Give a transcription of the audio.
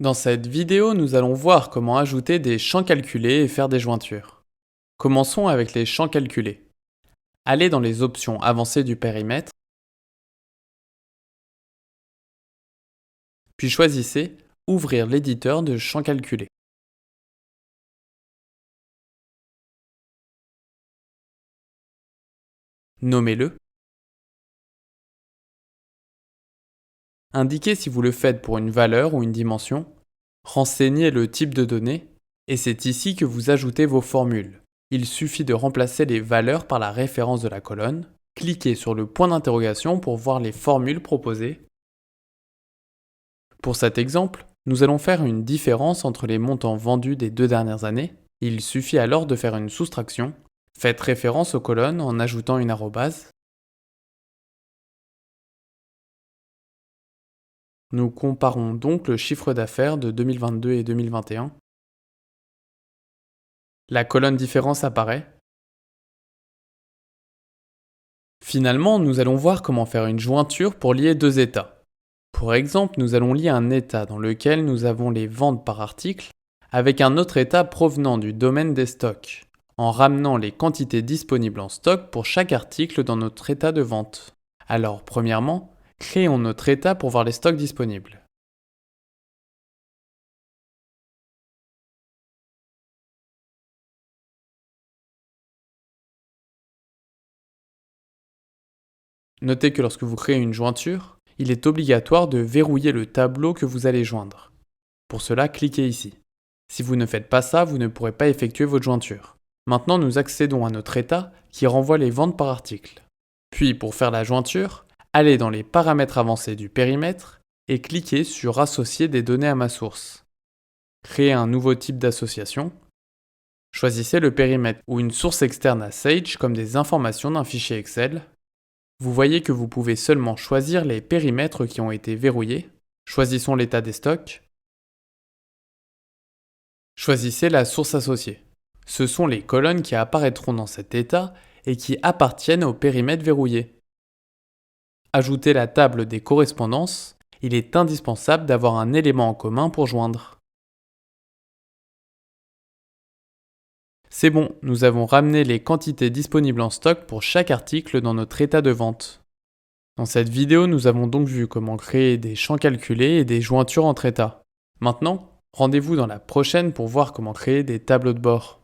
Dans cette vidéo, nous allons voir comment ajouter des champs calculés et faire des jointures. Commençons avec les champs calculés. Allez dans les options avancées du périmètre, puis choisissez Ouvrir l'éditeur de champs calculés. Nommez-le. Indiquez si vous le faites pour une valeur ou une dimension. Renseignez le type de données. Et c'est ici que vous ajoutez vos formules. Il suffit de remplacer les valeurs par la référence de la colonne. Cliquez sur le point d'interrogation pour voir les formules proposées. Pour cet exemple, nous allons faire une différence entre les montants vendus des 2 dernières années. Il suffit alors de faire une soustraction. Faites référence aux colonnes en ajoutant une arrobase. Nous comparons donc le chiffre d'affaires de 2022 et 2021. La colonne différence apparaît. Finalement, nous allons voir comment faire une jointure pour lier deux états. Pour exemple, nous allons lier un état dans lequel nous avons les ventes par article avec un autre état provenant du domaine des stocks, en ramenant les quantités disponibles en stock pour chaque article dans notre état de vente. Alors, premièrement, créons notre état pour voir les stocks disponibles. Notez que lorsque vous créez une jointure, il est obligatoire de verrouiller le tableau que vous allez joindre. Pour cela, cliquez ici. Si vous ne faites pas ça, vous ne pourrez pas effectuer votre jointure. Maintenant, nous accédons à notre état qui renvoie les ventes par article. Puis, pour faire la jointure, allez dans les paramètres avancés du périmètre et cliquez sur Associer des données à ma source. Créez un nouveau type d'association. Choisissez le périmètre ou une source externe à Sage comme des informations d'un fichier Excel. Vous voyez que vous pouvez seulement choisir les périmètres qui ont été verrouillés. Choisissons l'état des stocks. Choisissez la source associée. Ce sont les colonnes qui apparaîtront dans cet état et qui appartiennent au périmètre verrouillé. Ajoutez la table des correspondances. Il est indispensable d'avoir un élément en commun pour joindre. C'est bon, nous avons ramené les quantités disponibles en stock pour chaque article dans notre état de vente. Dans cette vidéo, nous avons donc vu comment créer des champs calculés et des jointures entre états. Maintenant, rendez-vous dans la prochaine pour voir comment créer des tableaux de bord.